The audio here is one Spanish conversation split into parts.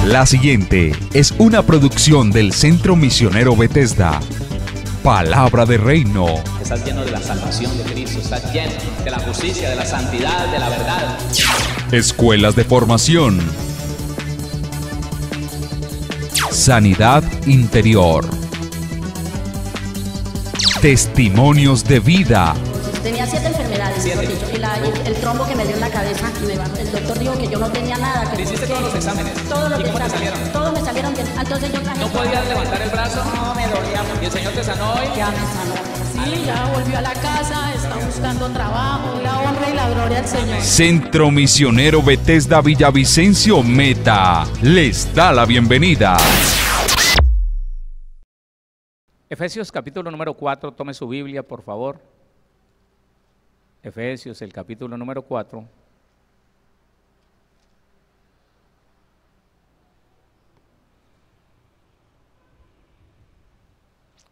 La siguiente es una producción del Centro Misionero Bethesda. Palabra de Reino. Estás lleno de la salvación de Cristo, estás lleno de la justicia, de la santidad, de la verdad. Escuelas de formación. Sanidad interior. Testimonios de vida. Tenía 7 enfermedades, mejor dicho, y el trombo que me dio en la cabeza, el doctor dijo que yo no tenía nada. Que ¿Hiciste todos los exámenes? Todos los ¿Y cómo te exámenes, salieron? todos me salieron bien. Entonces yo traje. ¿No podías levantar el brazo? No, me dolía mucho. ¿Y el Señor te sanó hoy? Ya me sanó. Sí, ya volvió a la casa, está buscando trabajo, la honra y la gloria al Señor. Centro Misionero Bethesda Villavicencio Meta les da la bienvenida. Efesios capítulo número 4, tome su Biblia por favor. Efesios, el capítulo número 4.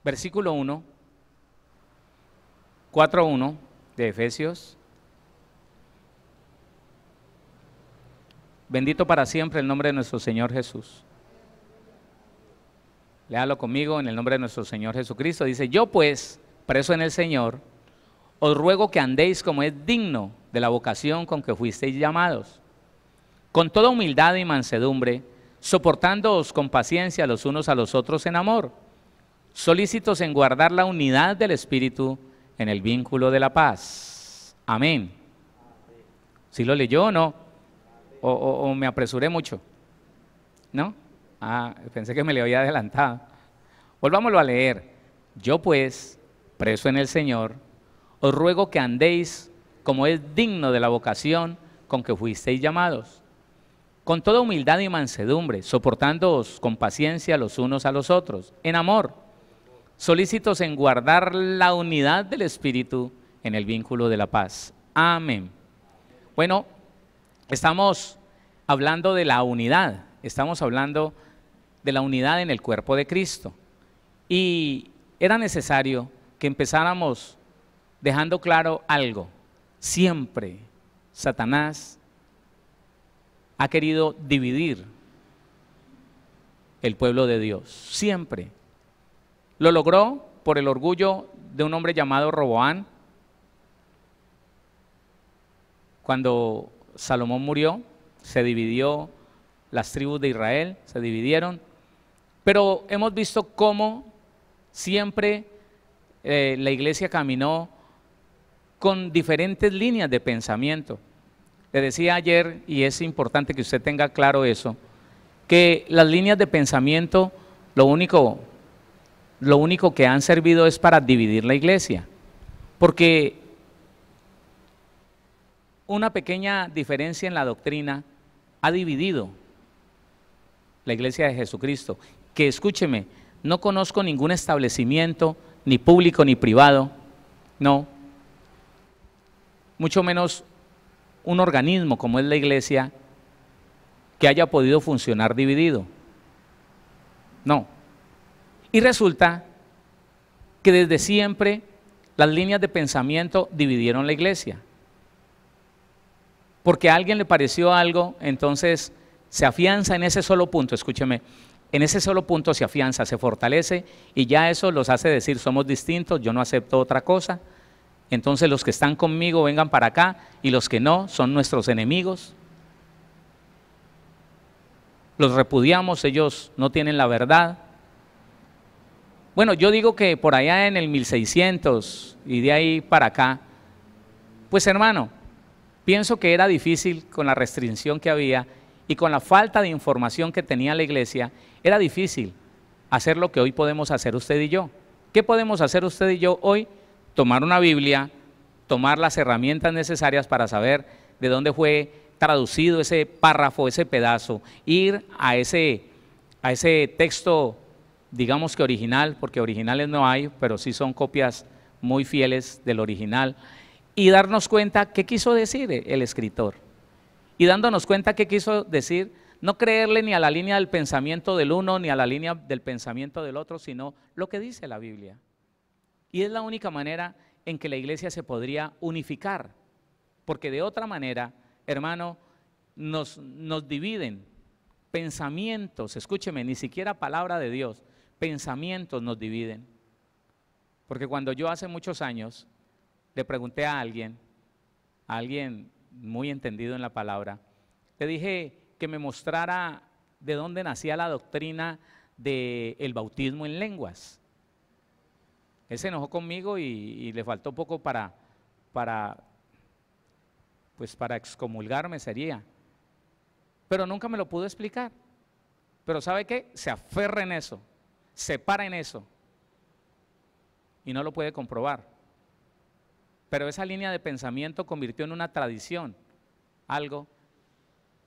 Versículo 1, 4:1 de Efesios. Bendito para siempre el nombre de nuestro Señor Jesús. Léalo conmigo en el nombre de nuestro Señor Jesucristo. Dice: yo pues, preso en el Señor, os ruego que andéis como es digno de la vocación con que fuisteis llamados, con toda humildad y mansedumbre, soportándoos con paciencia los unos a los otros en amor, solícitos en guardar la unidad del Espíritu en el vínculo de la paz. Amén. ¿Sí lo leyó o no? ¿O me apresuré mucho? ¿No? Pensé que me le había adelantado. Volvámoslo a leer. Yo pues, preso en el Señor, os ruego que andéis como es digno de la vocación con que fuisteis llamados, con toda humildad y mansedumbre, soportándoos con paciencia los unos a los otros, en amor, solícitos en guardar la unidad del Espíritu en el vínculo de la paz. Amén. Bueno, estamos hablando de la unidad, estamos hablando de la unidad en el cuerpo de Cristo. Y era necesario que empezáramos dejando claro algo. Siempre Satanás ha querido dividir el pueblo de Dios, siempre. Lo logró por el orgullo de un hombre llamado Roboán. Cuando Salomón murió, se dividió las tribus de Israel, se dividieron. Pero hemos visto cómo siempre la iglesia caminó con diferentes líneas de pensamiento. Le decía ayer, y es importante que usted tenga claro eso, que las líneas de pensamiento lo único que han servido es para dividir la iglesia, porque una pequeña diferencia en la doctrina ha dividido la iglesia de Jesucristo, que escúcheme, no conozco ningún establecimiento, ni público ni privado, no, mucho menos un organismo como es la iglesia, que haya podido funcionar dividido, no. Y resulta que desde siempre las líneas de pensamiento dividieron la iglesia. Porque a alguien le pareció algo, entonces se afianza en ese solo punto, escúcheme, en ese solo punto se afianza, se fortalece y ya eso los hace decir somos distintos, yo no acepto otra cosa. Entonces los que están conmigo vengan para acá y los que no son nuestros enemigos. Los repudiamos, ellos no tienen la verdad. Bueno, yo digo que por allá en el 1600 y de ahí para acá, pues hermano, pienso que era difícil con la restricción que había y con la falta de información que tenía la iglesia, era difícil hacer lo que hoy podemos hacer usted y yo. ¿Qué podemos hacer usted y yo hoy? Tomar una Biblia, tomar las herramientas necesarias para saber de dónde fue traducido ese párrafo, ese pedazo, ir a ese texto, digamos que original, porque originales no hay, pero sí son copias muy fieles del original, y darnos cuenta qué quiso decir el escritor. Y dándonos cuenta qué quiso decir, no creerle ni a la línea del pensamiento del uno, ni a la línea del pensamiento del otro, sino lo que dice la Biblia. Y es la única manera en que la iglesia se podría unificar, porque de otra manera, hermano, nos dividen Pensamientos, escúcheme, ni siquiera palabra de Dios, pensamientos nos dividen. Porque cuando yo hace muchos años le pregunté a alguien muy entendido en la palabra, le dije que me mostrara de dónde nacía la doctrina del bautismo en lenguas. Él se enojó conmigo y le faltó poco para excomulgarme sería. Pero nunca me lo pudo explicar. Pero ¿sabe qué? Se aferra en eso, se para en eso y no lo puede comprobar. Pero esa línea de pensamiento convirtió en una tradición, algo,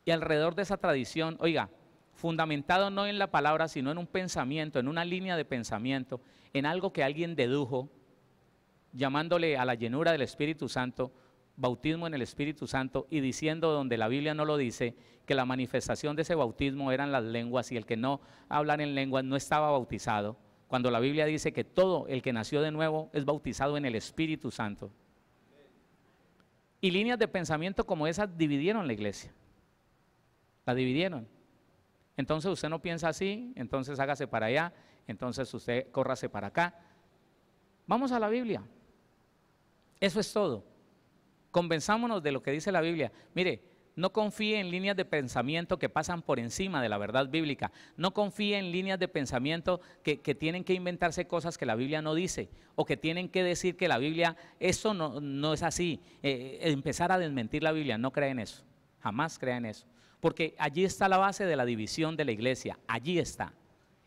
y alrededor de esa tradición, oiga, fundamentado no en la palabra, sino en un pensamiento, en una línea de pensamiento, en algo que alguien dedujo, llamándole a la llenura del Espíritu Santo, bautismo en el Espíritu Santo, y diciendo donde la Biblia no lo dice, que la manifestación de ese bautismo eran las lenguas y el que no hablara en lenguas no estaba bautizado, cuando la Biblia dice que todo el que nació de nuevo es bautizado en el Espíritu Santo. Y líneas de pensamiento como esas dividieron la iglesia, la dividieron. Entonces usted no piensa así, entonces hágase para allá, entonces usted córrase para acá. Vamos a la Biblia, eso es todo. Convenzámonos de lo que dice la Biblia. Mire, no confíe en líneas de pensamiento que pasan por encima de la verdad bíblica. No confíe en líneas de pensamiento que tienen que inventarse cosas que la Biblia no dice, o que tienen que decir que la Biblia, eso no es así. Empezar a desmentir la Biblia, no crea en eso, jamás crea en eso. Porque allí está la base de la división de la iglesia, allí está.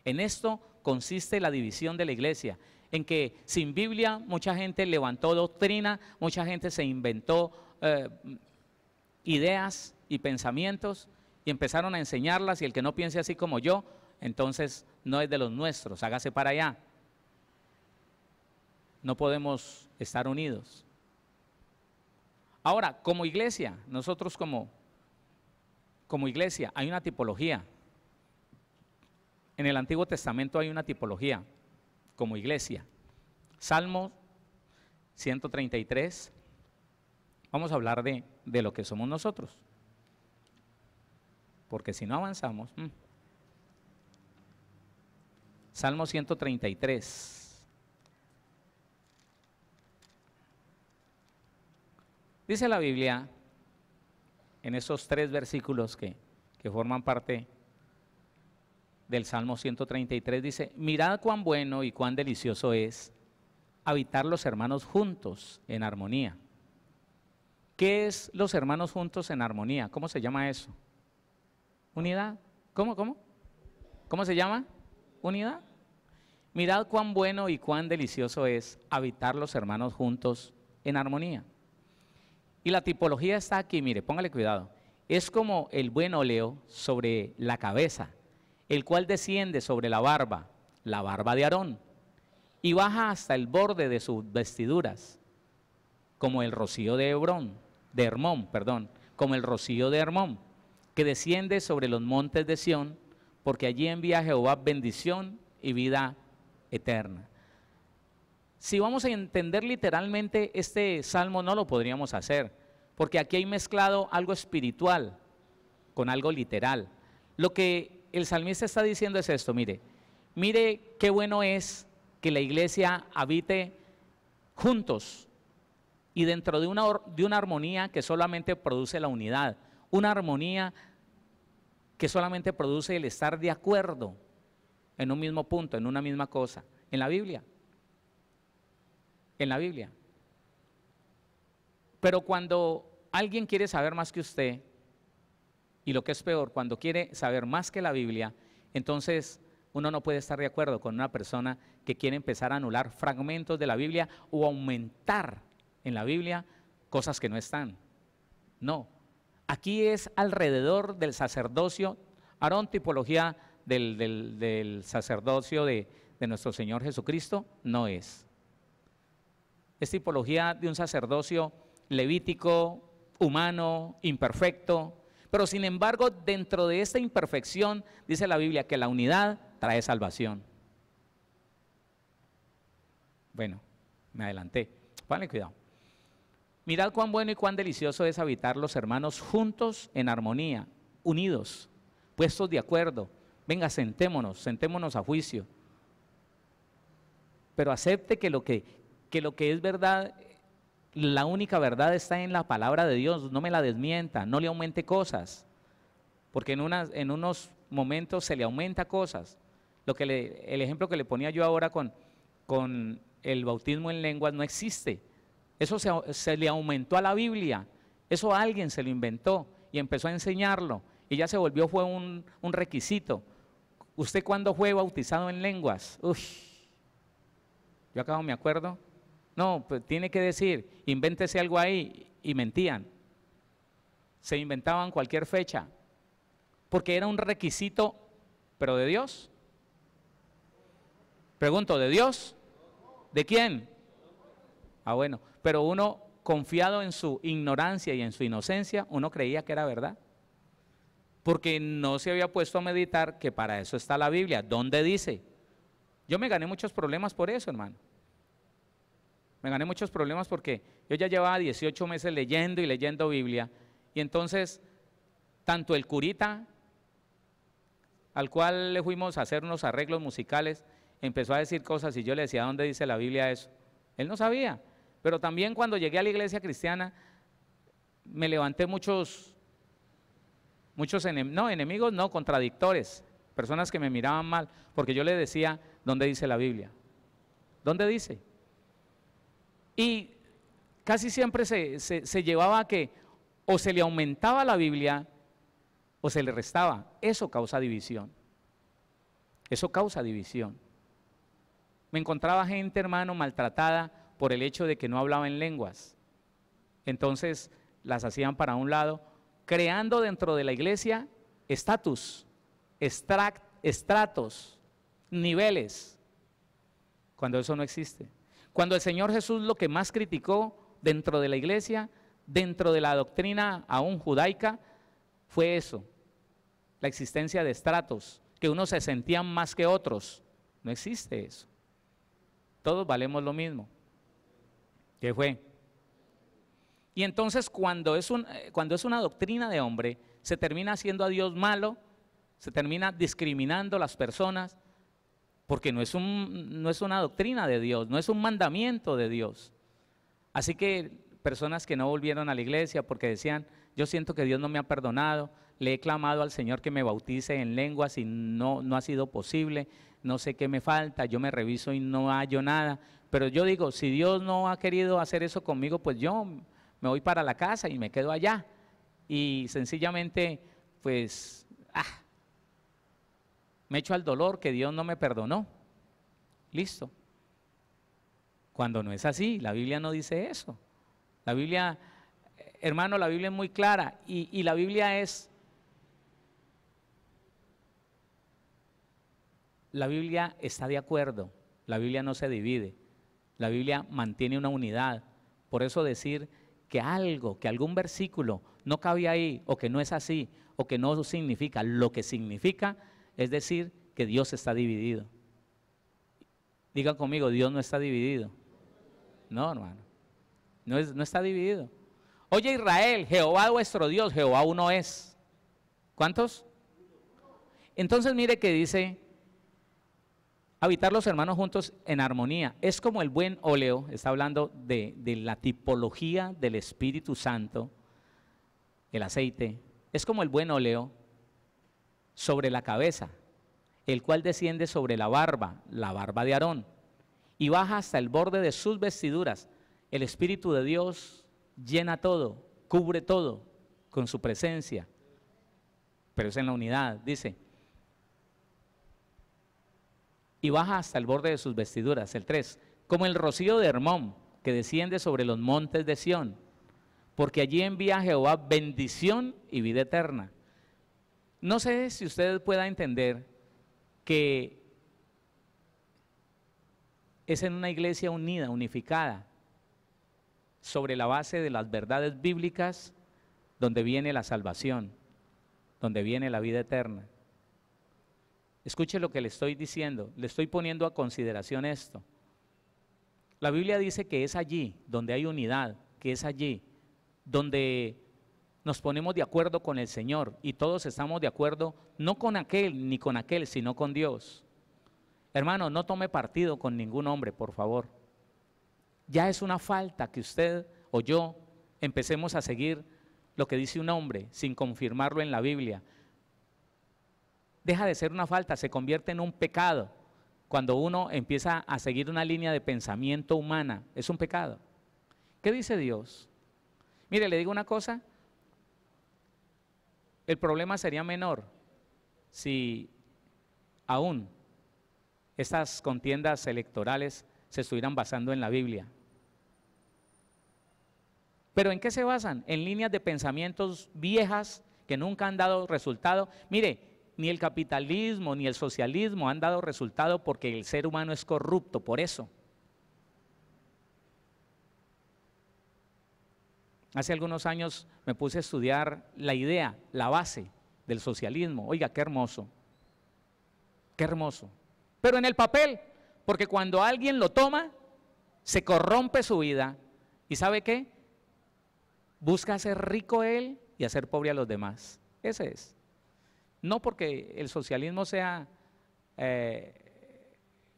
En esto consiste la división de la iglesia, en que sin Biblia mucha gente levantó doctrina, mucha gente se inventó ideas y pensamientos y empezaron a enseñarlas, y el que no piense así como yo, entonces no es de los nuestros, hágase para allá. No podemos estar unidos. Ahora, como iglesia, nosotros como iglesia hay una tipología. En el Antiguo Testamento hay una tipología como iglesia. Salmo 133. Vamos a hablar de lo que somos nosotros, porque si no avanzamos. Salmo 133. Dice la Biblia, en esos 3 versículos que forman parte del Salmo 133, dice: mirad cuán bueno y cuán delicioso es habitar los hermanos juntos en armonía. ¿Qué es los hermanos juntos en armonía? ¿Cómo se llama eso? ¿Unidad? ¿Cómo? ¿Cómo se llama? ¿Unidad? Mirad cuán bueno y cuán delicioso es habitar los hermanos juntos en armonía. Y la tipología está aquí, mire, póngale cuidado. Es como el buen óleo sobre la cabeza, el cual desciende sobre la barba de Aarón, y baja hasta el borde de sus vestiduras, como el rocío de Hermón, como el rocío de Hermón, que desciende sobre los montes de Sión, porque allí envía Jehová bendición y vida eterna. Si vamos a entender literalmente este salmo, no lo podríamos hacer, porque aquí hay mezclado algo espiritual con algo literal. Lo que el salmista está diciendo es esto: mire qué bueno es que la iglesia habite juntos y dentro de una armonía que solamente produce la unidad, una armonía que solamente produce el estar de acuerdo en un mismo punto, en una misma cosa, en la Biblia. En la Biblia. Pero cuando alguien quiere saber más que usted, y lo que es peor, cuando quiere saber más que la Biblia, entonces uno no puede estar de acuerdo con una persona que quiere empezar a anular fragmentos de la Biblia o aumentar en la Biblia cosas que no están. No, aquí es alrededor del sacerdocio. Aarón, tipología del sacerdocio de nuestro Señor Jesucristo, no es. Es tipología de un sacerdocio levítico, humano, imperfecto, pero sin embargo dentro de esta imperfección dice la Biblia que la unidad trae salvación. Bueno, me adelanté, ponle cuidado. Mirad cuán bueno y cuán delicioso es habitar los hermanos juntos en armonía, unidos. puestos de acuerdo. Venga, sentémonos a juicio. Pero acepte que lo que es verdad, la única verdad está en la palabra de Dios. No me la desmienta, no le aumente cosas. Porque en unos momentos se le aumenta cosas. El ejemplo que le ponía yo ahora con el bautismo en lenguas no existe. Eso se le aumentó a la Biblia. Eso alguien se lo inventó y empezó a enseñarlo. Y ya fue un requisito. ¿Usted cuándo fue bautizado en lenguas? Yo acá no me acuerdo. No, pues tiene que decir, invéntese algo ahí, y mentían. Se inventaban cualquier fecha, porque era un requisito, pero ¿de Dios? Pregunto, ¿de Dios? ¿De quién? Bueno, pero uno, confiado en su ignorancia y en su inocencia, uno creía que era verdad. Porque no se había puesto a meditar que para eso está la Biblia. ¿Dónde dice? Yo me gané muchos problemas por eso, hermano. Me gané muchos problemas porque yo ya llevaba 18 meses leyendo y leyendo Biblia. Y entonces, tanto el curita, al cual le fuimos a hacer unos arreglos musicales, empezó a decir cosas y yo le decía, ¿dónde dice la Biblia eso? Él no sabía. Pero también cuando llegué a la iglesia cristiana, me levanté enemigos, no, contradictores, personas que me miraban mal, porque yo le decía, ¿dónde dice la Biblia? ¿Dónde dice? Y casi siempre se llevaba a que o se le aumentaba la Biblia o se le restaba. Eso causa división. Eso causa división. Me encontraba gente, hermano, maltratada por el hecho de que no hablaba en lenguas. Entonces las hacían para un lado, creando dentro de la iglesia estatus, estratos, niveles, cuando eso no existe. Cuando el Señor Jesús lo que más criticó dentro de la iglesia, dentro de la doctrina aún judaica, fue eso, la existencia de estratos, que unos se sentían más que otros. No existe eso. Todos valemos lo mismo. ¿Qué fue? Y entonces cuando es una doctrina de hombre, se termina haciendo a Dios malo, se termina discriminando a las personas, porque no es una doctrina de Dios, no es un mandamiento de Dios. Así que personas que no volvieron a la iglesia porque decían, yo siento que Dios no me ha perdonado, le he clamado al Señor que me bautice en lenguas y no ha sido posible, no sé qué me falta, yo me reviso y no hallo nada, pero yo digo, si Dios no ha querido hacer eso conmigo, pues yo me voy para la casa y me quedo allá. Y sencillamente, pues, me echo al dolor que Dios no me perdonó. Listo. Cuando no es así, la Biblia no dice eso. La Biblia, hermano, la Biblia es muy clara y la Biblia está de acuerdo, la Biblia no se divide, la Biblia mantiene una unidad. Por eso decir que algún versículo no cabe ahí, o que no es así, o que no significa lo que significa, es decir, que Dios está dividido. Digan conmigo, Dios no está dividido. No, hermano, no está dividido. Oye Israel, Jehová vuestro Dios, Jehová uno es. ¿Cuántos? Entonces mire que dice, habitar los hermanos juntos en armonía. Es como el buen óleo, está hablando de la tipología del Espíritu Santo, el aceite. Es como el buen óleo sobre la cabeza, el cual desciende sobre la barba de Aarón, y baja hasta el borde de sus vestiduras. El Espíritu de Dios llena todo, cubre todo con su presencia, pero es en la unidad, dice. Y baja hasta el borde de sus vestiduras, el 3, como el rocío de Hermón, que desciende sobre los montes de Sión, porque allí envía a Jehová bendición y vida eterna. No sé si usted pueda entender que es en una iglesia unida, unificada, sobre la base de las verdades bíblicas, donde viene la salvación, donde viene la vida eterna. Escuche lo que le estoy diciendo, le estoy poniendo a consideración esto. La Biblia dice que es allí donde hay unidad, que es allí donde nos ponemos de acuerdo con el Señor y todos estamos de acuerdo, no con aquel ni con aquel, sino con Dios. Hermano, no tome partido con ningún hombre, por favor. Ya es una falta que usted o yo empecemos a seguir lo que dice un hombre sin confirmarlo en la Biblia. Deja de ser una falta, se convierte en un pecado. Cuando uno empieza a seguir una línea de pensamiento humana, es un pecado. ¿Qué dice Dios? Mire, le digo una cosa, el problema sería menor si aún estas contiendas electorales se estuvieran basando en la Biblia. ¿Pero en qué se basan? En líneas de pensamientos viejas que nunca han dado resultado. Mire, ni el capitalismo ni el socialismo han dado resultado porque el ser humano es corrupto, por eso. Hace algunos años me puse a estudiar la idea, la base del socialismo. Oiga, qué hermoso, qué hermoso. Pero en el papel, porque cuando alguien lo toma, se corrompe su vida. ¿Y sabe qué? Busca ser rico él y hacer pobre a los demás. Ese es. No porque el socialismo sea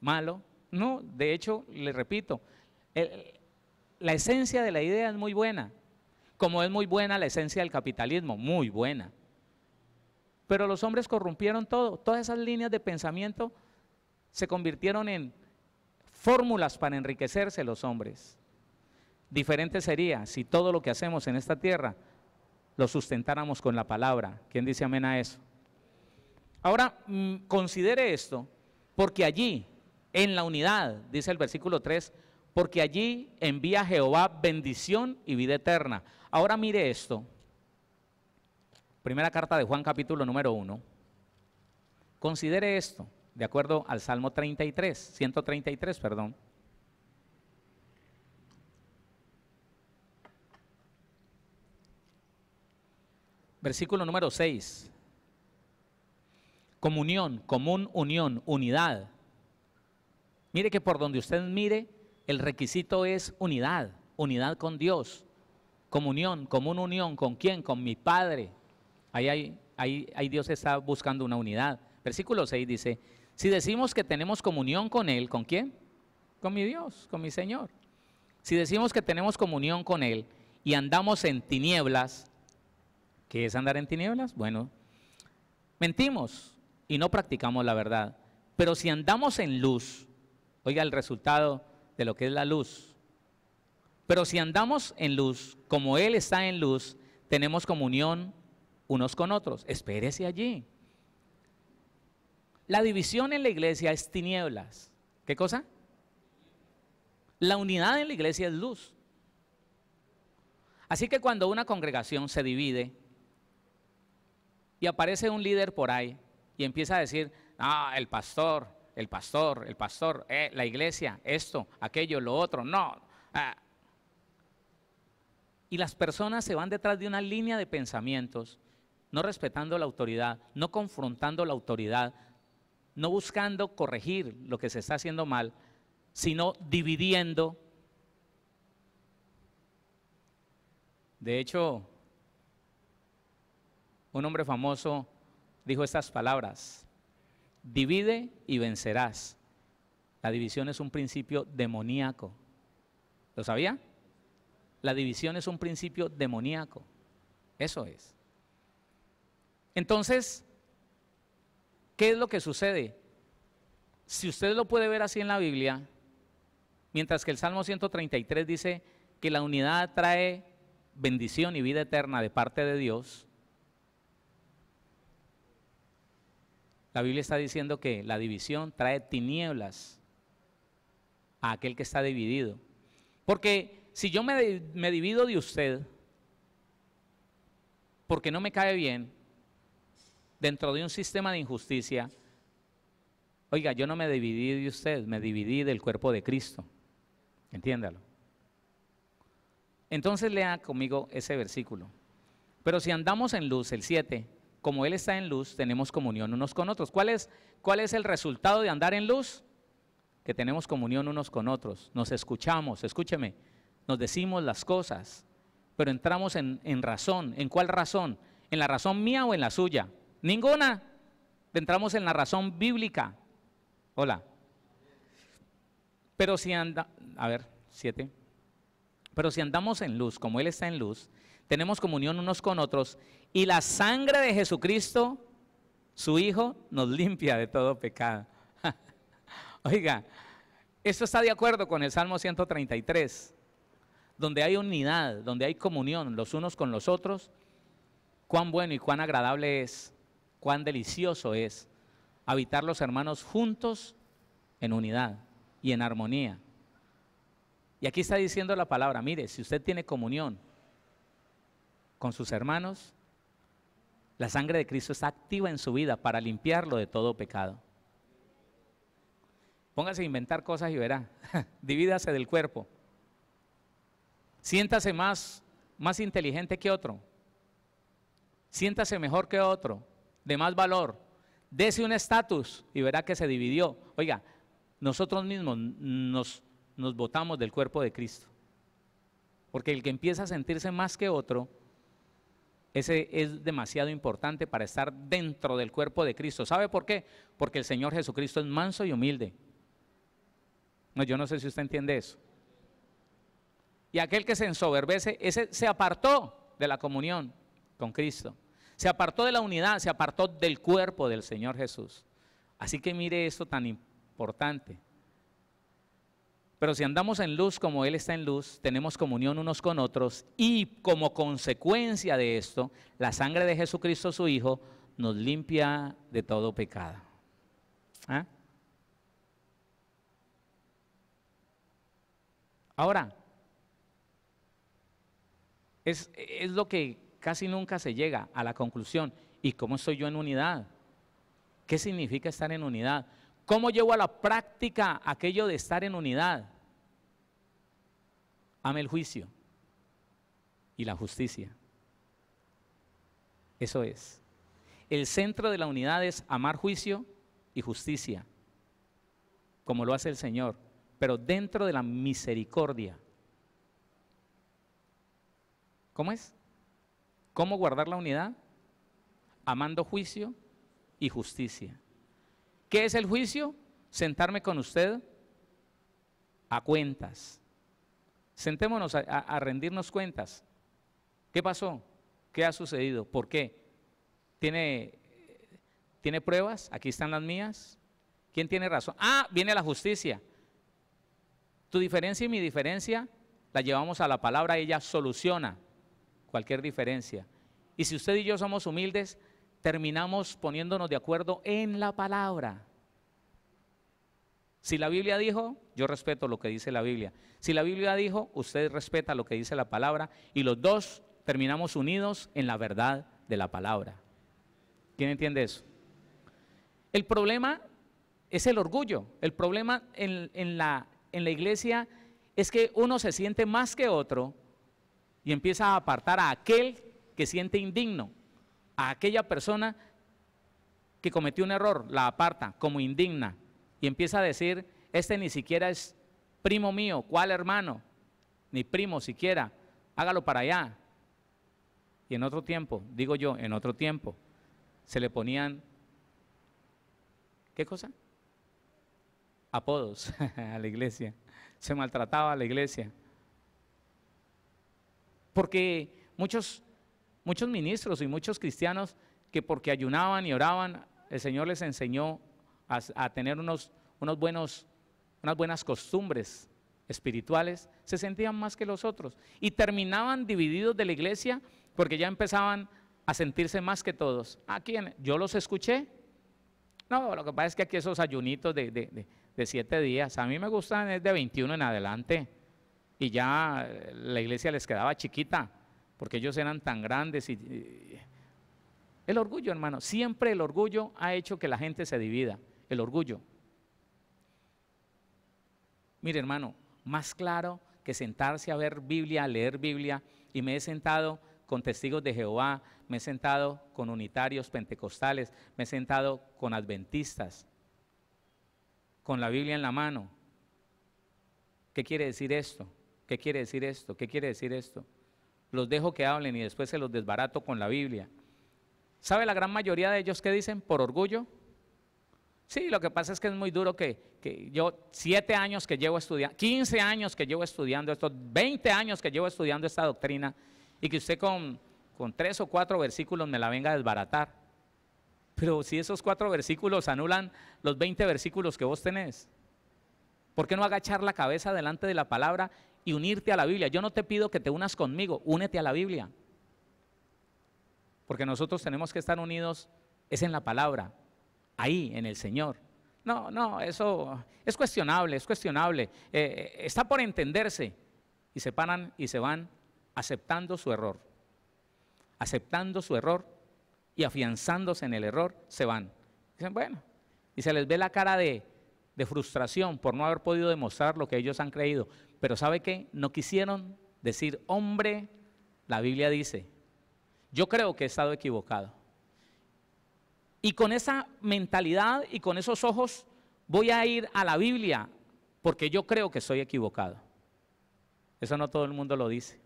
malo, no, de hecho, le repito, la esencia de la idea es muy buena, como es muy buena la esencia del capitalismo, muy buena. Pero los hombres corrompieron todo, todas esas líneas de pensamiento se convirtieron en fórmulas para enriquecerse los hombres. Diferente sería si todo lo que hacemos en esta tierra lo sustentáramos con la palabra. ¿Quién dice amén a eso? Ahora, considere esto, porque allí, en la unidad, dice el versículo 3, porque allí envía Jehová bendición y vida eterna. Ahora mire esto, primera carta de Juan capítulo número 1, considere esto, de acuerdo al Salmo 133, perdón. Versículo número 6. Comunión, común, unión, unidad. Mire que por donde usted mire, el requisito es unidad, unidad con Dios. Comunión, común unión, ¿con quién? Con mi Padre. Ahí Dios está buscando una unidad. Versículo 6 dice, si decimos que tenemos comunión con Él, ¿con quién? Con mi Dios, con mi Señor. Si decimos que tenemos comunión con Él y andamos en tinieblas, ¿qué es andar en tinieblas? Bueno, mentimos y no practicamos la verdad. Pero si andamos en luz, oiga el resultado de lo que es la luz. Pero si andamos en luz, como Él está en luz, tenemos comunión unos con otros. Espérese allí. La división en la iglesia es tinieblas. ¿Qué cosa? La unidad en la iglesia es luz. Así que cuando una congregación se divide y aparece un líder por ahí y empieza a decir, el pastor, la iglesia, esto, aquello, lo otro, no. Y las personas se van detrás de una línea de pensamientos, no respetando la autoridad, no confrontando la autoridad, no buscando corregir lo que se está haciendo mal, sino dividiendo. De hecho, un hombre famoso dijo estas palabras: divide y vencerás. La división es un principio demoníaco. ¿Lo sabía? La división es un principio demoníaco. Eso es. Entonces, ¿qué es lo que sucede? Si usted lo puede ver así en la Biblia, mientras que el Salmo 133 dice que la unidad trae bendición y vida eterna de parte de Dios, la Biblia está diciendo que la división trae tinieblas a aquel que está dividido. Porque si yo me divido de usted porque no me cae bien dentro de un sistema de injusticia, oiga, yo no me dividí de usted, me dividí del cuerpo de Cristo. Entiéndalo. Entonces lea conmigo ese versículo. Pero si andamos en luz, el 7, como Él está en luz, tenemos comunión unos con otros. ¿Cuál es el resultado de andar en luz? Que tenemos comunión unos con otros, nos escuchamos, escúcheme, nos decimos las cosas, pero entramos en razón. ¿En cuál razón? ¿En la razón mía o en la suya? Ninguna. Entramos en la razón bíblica. Hola. Pero si Pero si andamos en luz, como Él está en luz, tenemos comunión unos con otros, y la sangre de Jesucristo, su Hijo, nos limpia de todo pecado. Oiga, esto está de acuerdo con el Salmo 133, donde hay unidad, donde hay comunión los unos con los otros. Cuán bueno y cuán agradable es, cuán delicioso es habitar los hermanos juntos en unidad y en armonía. Y aquí está diciendo la palabra, mire, si usted tiene comunión con sus hermanos, la sangre de Cristo está activa en su vida para limpiarlo de todo pecado. Póngase a inventar cosas y verá. Divídase del cuerpo. Siéntase más inteligente que otro. Siéntase mejor que otro, de más valor. Dese un estatus y verá que se dividió. Oiga, nosotros mismos nos botamos del cuerpo de Cristo. Porque el que empieza a sentirse más que otro, ese es demasiado importante para estar dentro del cuerpo de Cristo. ¿Sabe por qué? Porque el Señor Jesucristo es manso y humilde. No, yo no sé si usted entiende eso. Y aquel que se ensoberbece, ese se apartó de la comunión con Cristo. Se apartó de la unidad, se apartó del cuerpo del Señor Jesús. Así que mire esto tan importante. Pero si andamos en luz como Él está en luz, tenemos comunión unos con otros, y como consecuencia de esto, la sangre de Jesucristo su Hijo nos limpia de todo pecado. ¿Ah? Ahora, es lo que casi nunca se llega a la conclusión. ¿Y cómo estoy yo en unidad? ¿Qué significa estar en unidad? ¿Cómo llevo a la práctica aquello de estar en unidad? Ame el juicio y la justicia. Eso es. El centro de la unidad es amar juicio y justicia, como lo hace el Señor, pero dentro de la misericordia. ¿Cómo es? ¿Cómo guardar la unidad? Amando juicio y justicia. ¿Qué es el juicio? Sentarme con usted a cuentas. Sentémonos a rendirnos cuentas. ¿Qué pasó? ¿Qué ha sucedido? ¿Por qué? ¿Tiene pruebas? Aquí están las mías. ¿Quién tiene razón? Ah, viene la justicia. Tu diferencia y mi diferencia la llevamos a la palabra, ella soluciona cualquier diferencia. Y si usted y yo somos humildes, terminamos poniéndonos de acuerdo en la palabra. Si la Biblia dijo, yo respeto lo que dice la Biblia. Si la Biblia dijo, usted respeta lo que dice la palabra, y los dos terminamos unidos en la verdad de la palabra. ¿Quién entiende eso? El problema es el orgullo. El problema en la iglesia es que uno se siente más que otro y empieza a apartar a aquel que siente indigno, a aquella persona que cometió un error, la aparta como indigna y empieza a decir, este ni siquiera es primo mío, ¿cuál hermano? Ni primo siquiera, hágalo para allá. Y en otro tiempo, digo yo, en otro tiempo, se le ponían, ¿qué cosa? Apodos a la iglesia, se maltrataba a la iglesia. Porque muchos ministros y muchos cristianos que porque ayunaban y oraban, el Señor les enseñó a tener unas buenas costumbres espirituales, se sentían más que los otros y terminaban divididos de la iglesia porque ya empezaban a sentirse más que todos. ¿A quién? Yo los escuché. No, lo que pasa es que aquí esos ayunitos de 7 días, a mí me gustan es de 21 en adelante, y ya la iglesia les quedaba chiquita, porque ellos eran tan grandes. El orgullo, hermano, siempre el orgullo ha hecho que la gente se divida, el orgullo. Mire, hermano, más claro que sentarse a ver Biblia, a leer Biblia, y me he sentado con testigos de Jehová, me he sentado con unitarios pentecostales, me he sentado con adventistas, con la Biblia en la mano. ¿Qué quiere decir esto? ¿Qué quiere decir esto? ¿Qué quiere decir esto? los dejo que hablen y después se los desbarato con la Biblia. ¿Sabe la gran mayoría de ellos qué dicen? ¿Por orgullo? Sí, lo que pasa es que es muy duro que yo 7 años que llevo estudiando, 15 años que llevo estudiando esto, 20 años que llevo estudiando esta doctrina y que usted con 3 o 4 versículos me la venga a desbaratar. Pero si esos 4 versículos anulan los 20 versículos que vos tenés, ¿por qué no agachar la cabeza delante de la palabra y unirte a la Biblia? Yo no te pido que te unas conmigo, únete a la Biblia. Porque nosotros tenemos que estar unidos, es en la palabra, ahí, en el Señor. No, eso es cuestionable, es cuestionable. Está por entenderse. Y se paran y se van aceptando su error. Aceptando su error y afianzándose en el error, se van. Dicen, bueno, y se les ve la cara de frustración por no haber podido demostrar lo que ellos han creído. Pero ¿sabe qué? No quisieron decir, hombre, la Biblia dice, yo creo que he estado equivocado. Y con esa mentalidad y con esos ojos voy a ir a la Biblia porque yo creo que estoy equivocado. Eso no todo el mundo lo dice.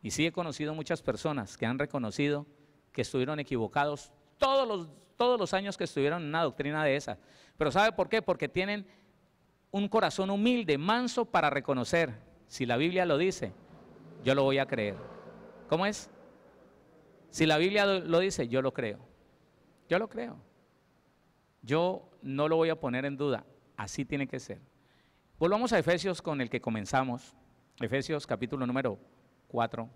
Y sí he conocido muchas personas que han reconocido que estuvieron equivocados todos los años que estuvieron en una doctrina de esa. Pero ¿sabe por qué? Porque tienen un corazón humilde, manso para reconocer, si la Biblia lo dice, yo lo voy a creer. ¿Cómo es? Si la Biblia lo dice, yo lo creo. Yo lo creo. Yo no lo voy a poner en duda. Así tiene que ser. Volvamos a Efesios con el que comenzamos. Efesios capítulo número 4.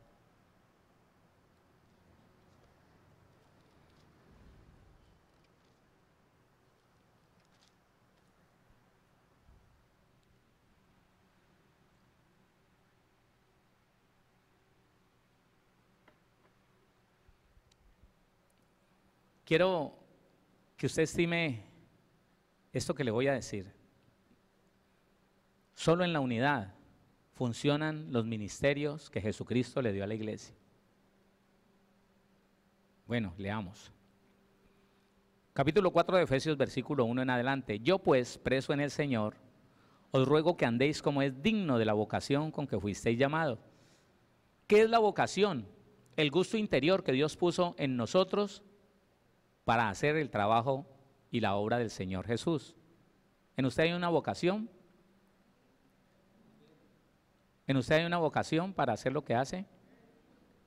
Quiero que usted estime esto que le voy a decir. Solo en la unidad funcionan los ministerios que Jesucristo le dio a la iglesia. Bueno, leamos. Capítulo 4 de Efesios, versículo 1 en adelante. Yo pues, preso en el Señor, os ruego que andéis como es digno de la vocación con que fuisteis llamados. ¿Qué es la vocación? El gusto interior que Dios puso en nosotros para hacer el trabajo y la obra del Señor Jesús. ¿En usted hay una vocación? ¿En usted hay una vocación para hacer lo que hace?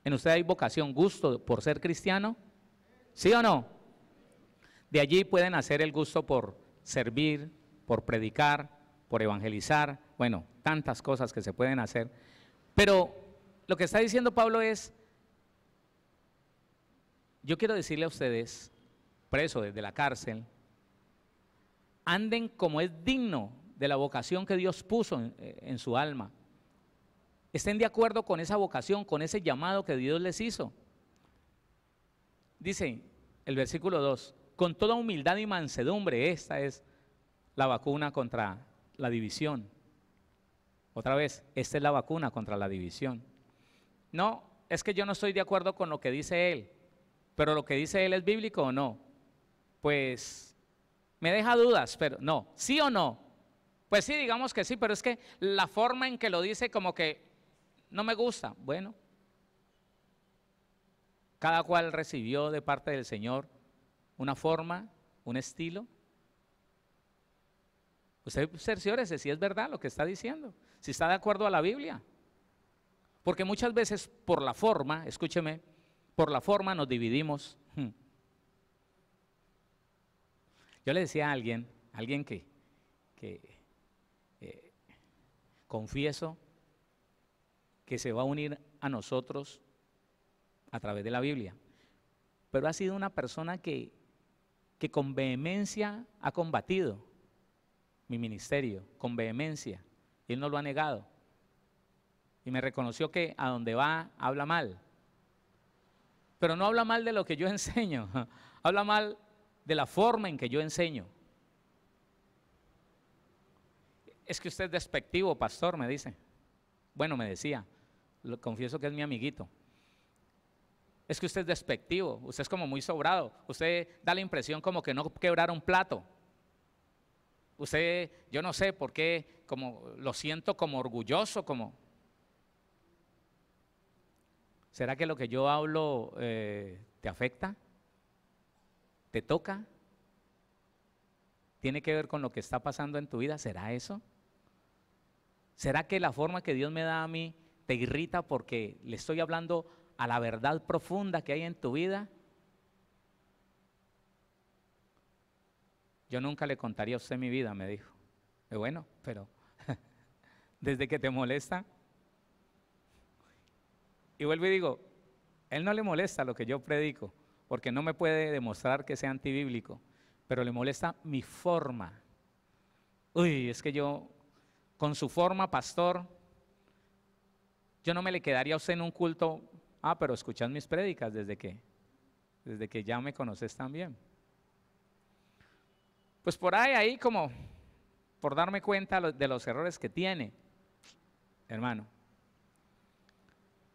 ¿En usted hay vocación, gusto por ser cristiano? ¿Sí o no? De allí pueden hacer el gusto por servir, por predicar, por evangelizar, bueno, tantas cosas que se pueden hacer. Pero lo que está diciendo Pablo es, yo quiero decirle a ustedes, preso desde la cárcel, anden como es digno de la vocación que Dios puso en su alma. Estén de acuerdo con esa vocación, con ese llamado que Dios les hizo. Dice el versículo 2, con toda humildad y mansedumbre, esta es la vacuna contra la división. Otra vez, esta es la vacuna contra la división. No, es que yo no estoy de acuerdo con lo que dice él, pero lo que dice él es bíblico o no. Pues me deja dudas, pero no, ¿sí o no? Pues sí, digamos que sí, pero es que la forma en que lo dice como que no me gusta. Bueno, cada cual recibió de parte del Señor una forma, un estilo. Usted cerciórese si es verdad lo que está diciendo, si está de acuerdo a la Biblia. Porque muchas veces por la forma, escúcheme, por la forma nos dividimos. Yo le decía a alguien que confieso que se va a unir a nosotros a través de la Biblia, pero ha sido una persona que con vehemencia ha combatido mi ministerio, con vehemencia, y él no lo ha negado, y me reconoció que a donde va habla mal, pero no habla mal de lo que yo enseño, habla mal de la forma en que yo enseño. Es que usted es despectivo, pastor, me dice. Bueno, me decía, lo confieso que es mi amiguito. Es que usted es despectivo, usted es como muy sobrado, usted da la impresión como que no quebrara un plato. Usted, yo no sé por qué, como lo siento como orgulloso, como... ¿Será que lo que yo hablo te afecta? ¿Te toca? ¿Tiene que ver con lo que está pasando en tu vida? ¿Será eso? ¿Será que la forma que Dios me da a mí te irrita porque le estoy hablando a la verdad profunda que hay en tu vida? Yo nunca le contaría a usted mi vida, me dijo. Bueno, pero desde que te molesta. Y vuelvo y digo, él no le molesta lo que yo predico, porque no me puede demostrar que sea antibíblico, pero le molesta mi forma. Uy, es que yo, con su forma, pastor, yo no me le quedaría a usted en un culto, pero escuchad mis prédicas desde que ya me conoces también. Pues por ahí como por darme cuenta de los errores que tiene, hermano.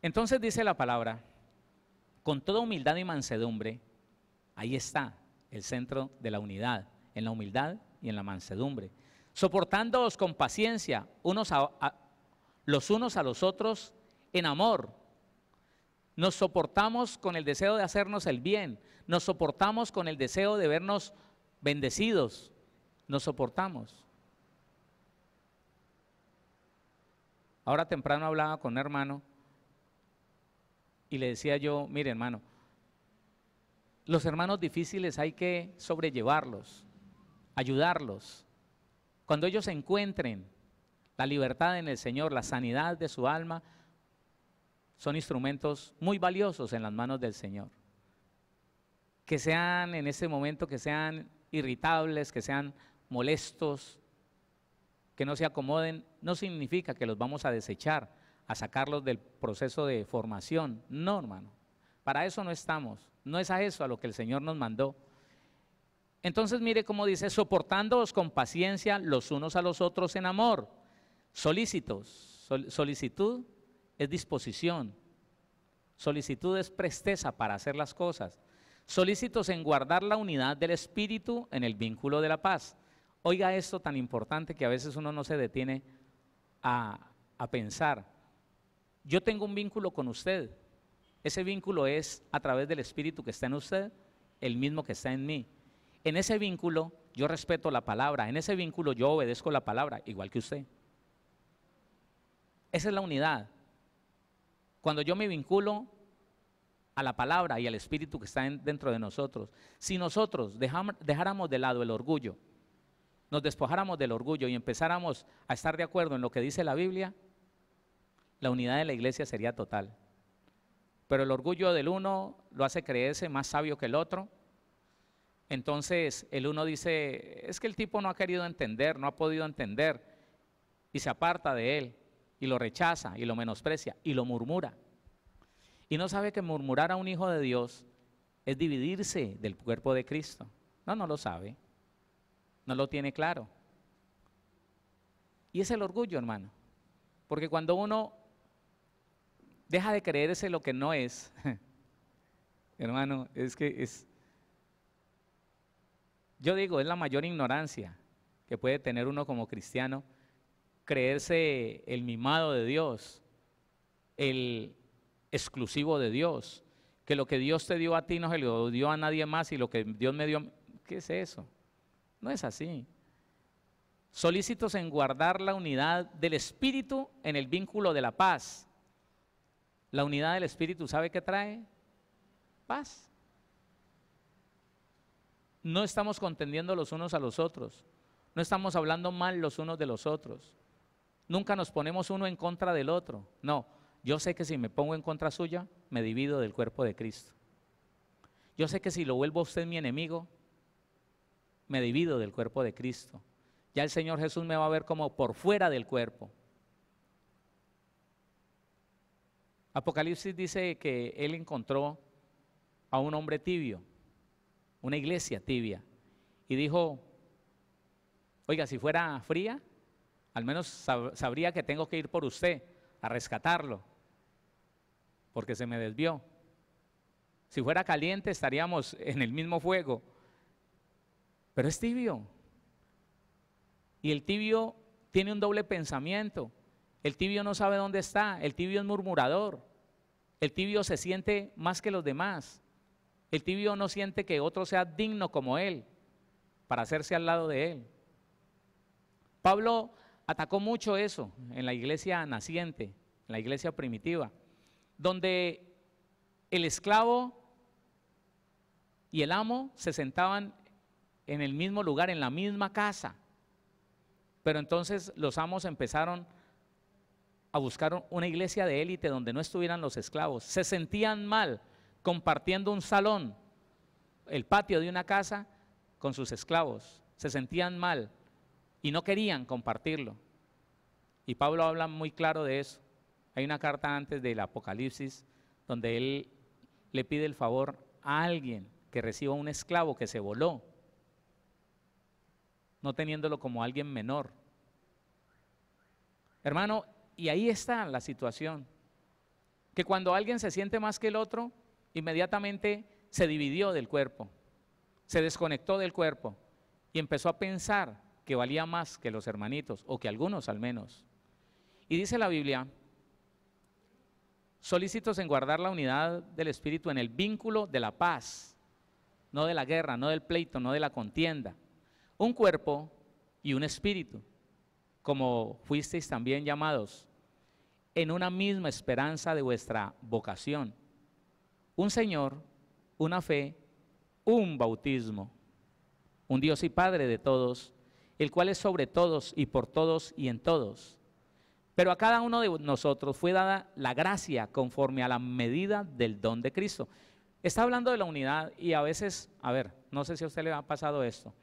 Entonces dice la palabra, con toda humildad y mansedumbre, ahí está el centro de la unidad, en la humildad y en la mansedumbre, soportándoos con paciencia los unos a los otros en amor. Nos soportamos con el deseo de hacernos el bien, nos soportamos con el deseo de vernos bendecidos, nos soportamos. Ahora temprano hablaba con un hermano y le decía yo, mire hermano, los hermanos difíciles hay que sobrellevarlos, ayudarlos. Cuando ellos encuentren la libertad en el Señor, la sanidad de su alma, son instrumentos muy valiosos en las manos del Señor. Que sean en ese momento, que sean irritables, que sean molestos, que no se acomoden, no significa que los vamos a desechar, a sacarlos del proceso de formación. No, hermano, para eso no estamos, no es a eso a lo que el Señor nos mandó. Entonces mire cómo dice, soportándoos con paciencia los unos a los otros en amor, solícitos. Solicitud es disposición, solicitud es presteza para hacer las cosas, solícitos en guardar la unidad del espíritu en el vínculo de la paz. Oiga esto tan importante que a veces uno no se detiene a pensar. Yo tengo un vínculo con usted, ese vínculo es a través del espíritu que está en usted, el mismo que está en mí. En ese vínculo yo respeto la palabra, en ese vínculo yo obedezco la palabra, igual que usted. Esa es la unidad. Cuando yo me vinculo a la palabra y al espíritu que está dentro de nosotros, si nosotros dejáramos de lado el orgullo, nos despojáramos del orgullo y empezáramos a estar de acuerdo en lo que dice la Biblia, la unidad de la iglesia sería total. Pero el orgullo del uno lo hace creerse más sabio que el otro. Entonces el uno dice, es que el tipo no ha querido entender, no ha podido entender, y se aparta de él, y lo rechaza, y lo menosprecia, y lo murmura. Y no sabe que murmurar a un hijo de Dios es dividirse del cuerpo de Cristo. No lo sabe, no lo tiene claro. Y es el orgullo, hermano, porque cuando uno deja de creerse lo que no es, hermano, yo digo, es la mayor ignorancia que puede tener uno como cristiano, creerse el mimado de Dios, el exclusivo de Dios, que lo que Dios te dio a ti no se lo dio a nadie más y lo que Dios me dio, ¿qué es eso? No es así. Solícitos en guardar la unidad del Espíritu en el vínculo de la paz. La unidad del Espíritu, ¿sabe qué trae? Paz. No estamos contendiendo los unos a los otros, no estamos hablando mal los unos de los otros, nunca nos ponemos uno en contra del otro. No, yo sé que si me pongo en contra suya, me divido del cuerpo de Cristo. Yo sé que si lo vuelvo a usted mi enemigo, me divido del cuerpo de Cristo. Ya el Señor Jesús me va a ver como por fuera del cuerpo. Apocalipsis dice que Él encontró a un hombre tibio, una iglesia tibia, y dijo, oiga, si fuera fría, al menos sabría que tengo que ir por usted a rescatarlo, porque se me desvió. Si fuera caliente estaríamos en el mismo fuego, pero es tibio. Y el tibio tiene un doble pensamiento. El tibio no sabe dónde está, el tibio es murmurador, El tibio se siente más que los demás. El tibio no siente que otro sea digno como él para hacerse al lado de él. Pablo atacó mucho eso en la iglesia naciente, en la iglesia primitiva, donde el esclavo y el amo se sentaban en el mismo lugar, en la misma casa. Pero entonces los amos empezaron a buscar una iglesia de élite donde no estuvieran los esclavos. Se sentían mal compartiendo un salón, el patio de una casa con sus esclavos. Se sentían mal y no querían compartirlo. Y Pablo habla muy claro de eso. Hay una carta antes del Apocalipsis donde él le pide el favor a alguien que reciba un esclavo que se voló, no teniéndolo como alguien menor. Hermano, y ahí está la situación, que cuando alguien se siente más que el otro, inmediatamente se dividió del cuerpo, se desconectó del cuerpo y empezó a pensar que valía más que los hermanitos, o que algunos al menos. Y dice la Biblia, solícitos en guardar la unidad del Espíritu en el vínculo de la paz, no de la guerra, no del pleito, no de la contienda. Un cuerpo y un espíritu, como fuisteis también llamados, en una misma esperanza de vuestra vocación. Un Señor, una fe, un bautismo, un Dios y Padre de todos, el cual es sobre todos y por todos y en todos. Pero a cada uno de nosotros fue dada la gracia conforme a la medida del don de Cristo. Está hablando de la unidad y a veces, a ver, no sé si a usted le ha pasado esto.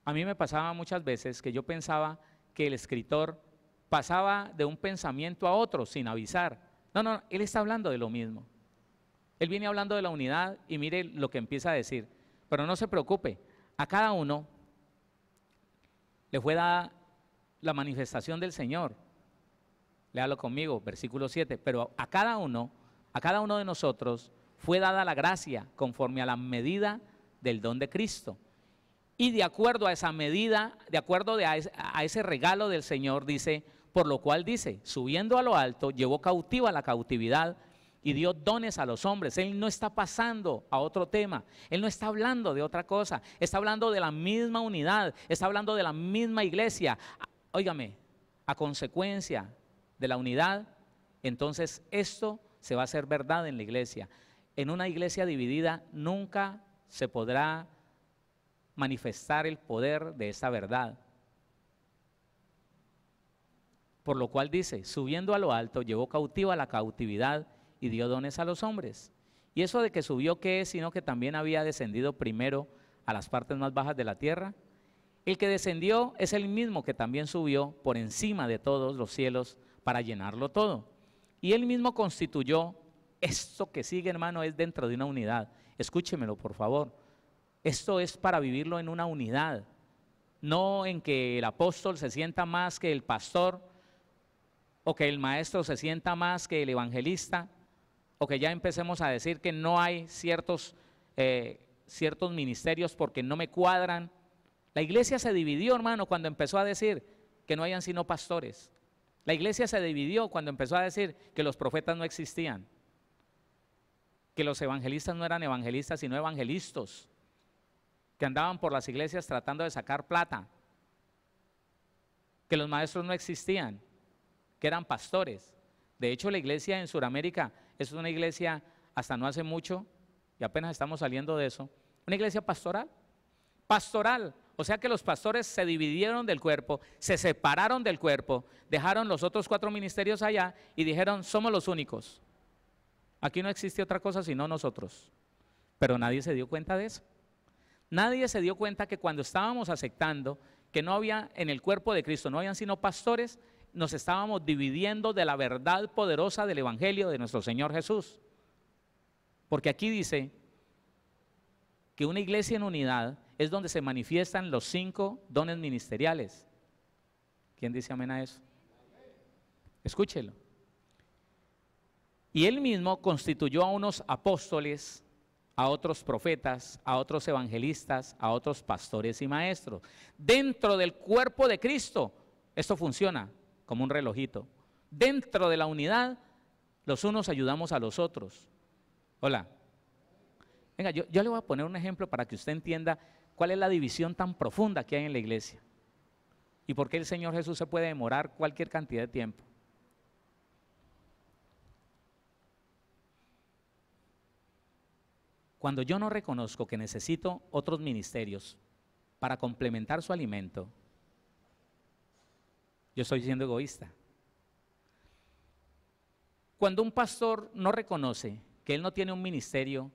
A mí me pasaba muchas veces que yo pensaba que el escritor pasaba de un pensamiento a otro sin avisar. No, él está hablando de lo mismo. Él viene hablando de la unidad y mire lo que empieza a decir. Pero no se preocupe, a cada uno le fue dada la manifestación del Señor. Léalo conmigo, versículo 7. Pero a cada uno de nosotros fue dada la gracia conforme a la medida del don de Cristo. Y de acuerdo a esa medida, de acuerdo a ese regalo del Señor, dice, por lo cual dice, subiendo a lo alto, llevó cautiva la cautividad y dio dones a los hombres. Él no está pasando a otro tema, él no está hablando de otra cosa, está hablando de la misma unidad, está hablando de la misma iglesia. Óigame, a consecuencia de la unidad, entonces esto se va a hacer verdad en la iglesia. En una iglesia dividida nunca se podrá manifestar el poder de esa verdad. Por lo cual dice, subiendo a lo alto, llevó cautiva la cautividad y dio dones a los hombres. Y eso de que subió, ¿qué es? Sino que también había descendido primero a las partes más bajas de la tierra. El que descendió es el mismo que también subió por encima de todos los cielos para llenarlo todo. Y él mismo constituyó, esto que sigue, hermano, es dentro de una unidad. Escúchemelo, por favor. Esto es para vivirlo en una unidad, no en que el apóstol se sienta más que el pastor, o que el maestro se sienta más que el evangelista, o que ya empecemos a decir que no hay ciertos ministerios porque no me cuadran. La iglesia se dividió, hermano, cuando empezó a decir que no hayan sino pastores. La iglesia se dividió cuando empezó a decir que los profetas no existían, que los evangelistas no eran evangelistas sino evangelistas, que andaban por las iglesias tratando de sacar plata, que los maestros no existían, que eran pastores. De hecho, la iglesia en Sudamérica es una iglesia hasta no hace mucho, y apenas estamos saliendo de eso, una iglesia pastoral. Pastoral, o sea que los pastores se dividieron del cuerpo, se separaron del cuerpo, dejaron los otros 4 ministerios allá y dijeron, somos los únicos. Aquí no existe otra cosa sino nosotros. Pero nadie se dio cuenta de eso. Nadie se dio cuenta que cuando estábamos aceptando que no había en el cuerpo de Cristo, no habían sino pastores, nos estábamos dividiendo de la verdad poderosa del Evangelio de nuestro Señor Jesús. Porque aquí dice que una iglesia en unidad es donde se manifiestan los 5 dones ministeriales. ¿Quién dice amén a eso? Escúchelo. Y él mismo constituyó a unos apóstoles, a otros profetas, a otros evangelistas, a otros pastores y maestros. Dentro del cuerpo de Cristo, esto funciona como un relojito. Dentro de la unidad, Los unos ayudamos a los otros. Hola. Venga, yo le voy a poner un ejemplo para que usted entienda cuál es la división tan profunda que hay en la iglesia y por qué el Señor Jesús se puede demorar cualquier cantidad de tiempo. Cuando yo no reconozco que necesito otros ministerios para complementar su alimento, yo estoy siendo egoísta. Cuando un pastor no reconoce que él no tiene un ministerio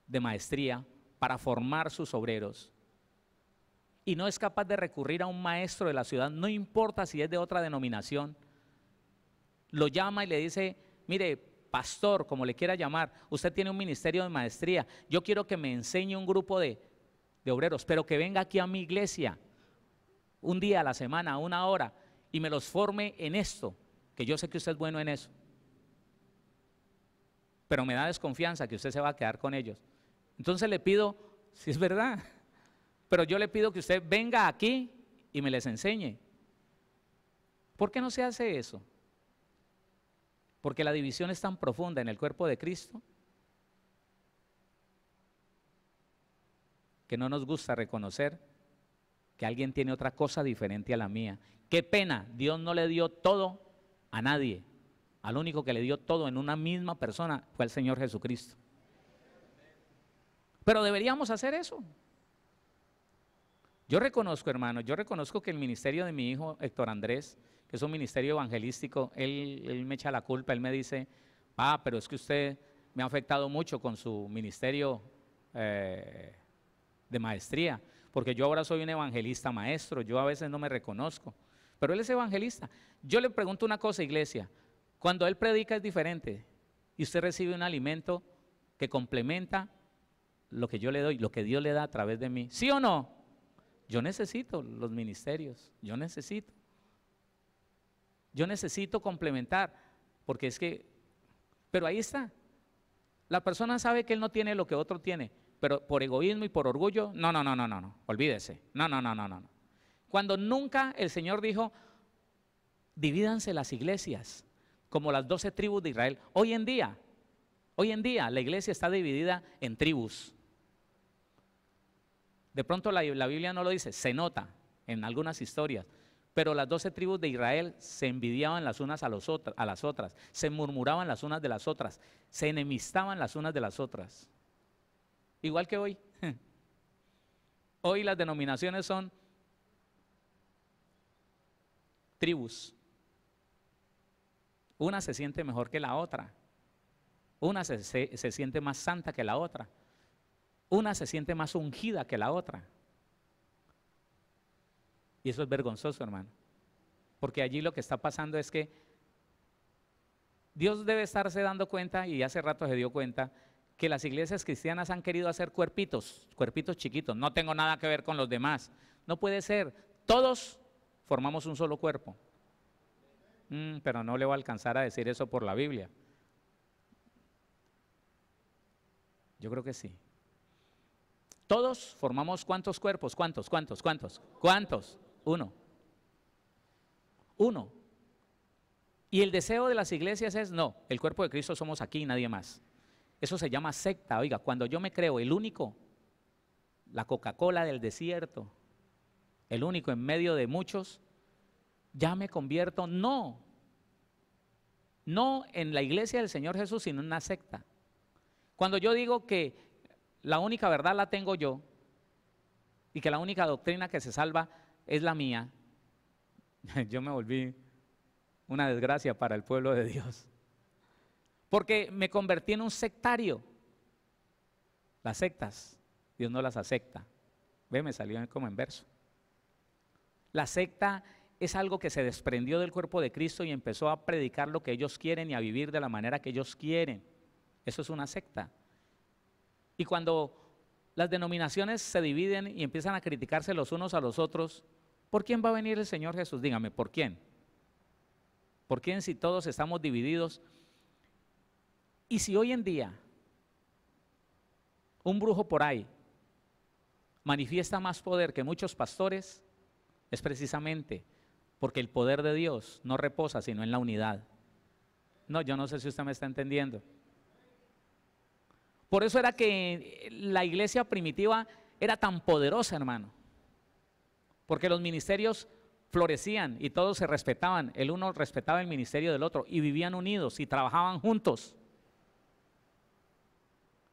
de maestría para formar sus obreros y no es capaz de recurrir a un maestro de la ciudad, no importa si es de otra denominación, lo llama y le dice, mire, pastor, como le quiera llamar, usted tiene un ministerio de maestría, yo quiero que me enseñe un grupo de obreros, pero que venga aquí a mi iglesia un día a la semana, 1 hora, y me los forme en esto, que yo sé que usted es bueno en eso. Pero me da desconfianza que usted se va a quedar con ellos. Entonces le pido, si es verdad, pero yo le pido que usted venga aquí y me les enseñe. ¿Por qué no se hace eso? Porque la división es tan profunda en el cuerpo de Cristo que no nos gusta reconocer que alguien tiene otra cosa diferente a la mía. Qué pena, Dios no le dio todo a nadie. Al único que le dio todo en una misma persona fue el Señor Jesucristo. Pero deberíamos hacer eso. Yo reconozco, hermano, yo reconozco que el ministerio de mi hijo Héctor Andrés, que es un ministerio evangelístico, él me echa la culpa, él me dice, pero es que usted me ha afectado mucho con su ministerio de maestría, porque yo ahora soy un evangelista maestro, yo a veces no me reconozco, pero él es evangelista. Yo le pregunto una cosa, iglesia, cuando él predica es diferente y usted recibe un alimento que complementa lo que yo le doy, lo que Dios le da a través de mí, ¿sí o no? Yo necesito los ministerios, yo necesito complementar, porque es que, pero ahí está, la persona sabe que él no tiene lo que otro tiene, pero por egoísmo y por orgullo, no, olvídese, no. Cuando nunca el Señor dijo, divídanse las iglesias, como las 12 tribus de Israel. Hoy en día la iglesia está dividida en tribus. De pronto la Biblia no lo dice, se nota en algunas historias, pero las 12 tribus de Israel se envidiaban las unas a las otras, se murmuraban las unas de las otras, se enemistaban las unas de las otras. Igual que hoy. Hoy las denominaciones son tribus. Una se siente mejor que la otra. Una se siente más santa que la otra. Una se siente más ungida que la otra. Y eso es vergonzoso, hermano. Porque allí lo que está pasando es que Dios debe estarse dando cuenta, y hace rato se dio cuenta, que las iglesias cristianas han querido hacer cuerpitos chiquitos. No tengo nada que ver con los demás. No puede ser. Todos formamos un solo cuerpo. Pero no le va a alcanzar a decir eso por la Biblia. Yo creo que sí. Todos formamos ¿cuántos cuerpos? ¿Cuántos? Uno. Y el deseo de las iglesias es, no, el cuerpo de Cristo somos aquí y nadie más. Eso se llama secta. Oiga, cuando yo me creo el único, la Coca-Cola del desierto, el único en medio de muchos, ya me convierto, no en la iglesia del Señor Jesús, sino en una secta. Cuando yo digo que la única verdad la tengo yo y que la única doctrina que se salva es la mía, yo me volví una desgracia para el pueblo de Dios. Porque me convertí en un sectario. Las sectas, Dios no las acepta. Ve, me salió como en verso. La secta es algo que se desprendió del cuerpo de Cristo y empezó a predicar lo que ellos quieren y a vivir de la manera que ellos quieren. Eso es una secta. Y cuando las denominaciones se dividen y empiezan a criticarse los unos a los otros, ¿por quién va a venir el Señor Jesús? Dígame, ¿por quién? ¿Por quién si todos estamos divididos? Y si hoy en día un brujo por ahí manifiesta más poder que muchos pastores, es precisamente porque el poder de Dios no reposa sino en la unidad. No, yo no sé si usted me está entendiendo. Por eso era que la iglesia primitiva era tan poderosa, hermano. Porque los ministerios florecían y todos se respetaban. El uno respetaba el ministerio del otro y vivían unidos y trabajaban juntos.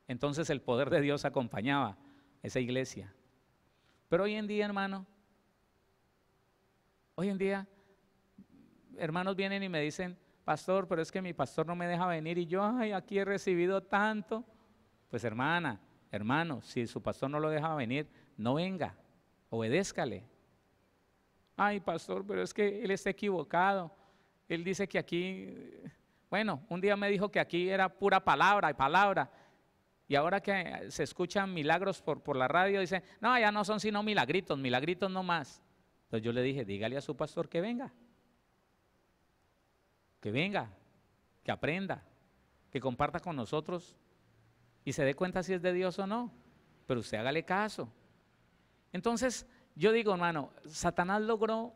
Entonces el poder de Dios acompañaba esa iglesia. Pero hoy en día, hermano, hoy en día, hermanos vienen y me dicen, pastor, pero es que mi pastor no me deja venir y yo, ay, aquí he recibido tanto. Pues hermana, hermano, si su pastor no lo deja venir, no venga, obedézcale. Ay, pastor, pero es que él está equivocado. Él dice que aquí, bueno, un día me dijo que aquí era pura palabra y palabra. Y ahora que se escuchan milagros por la radio, dice, no, ya no son sino milagritos, milagritos no más. Entonces yo le dije, dígale a su pastor que venga, que aprenda, que comparta con nosotros y se dé cuenta si es de Dios o no, pero usted hágale caso. Entonces, yo digo, hermano, Satanás logró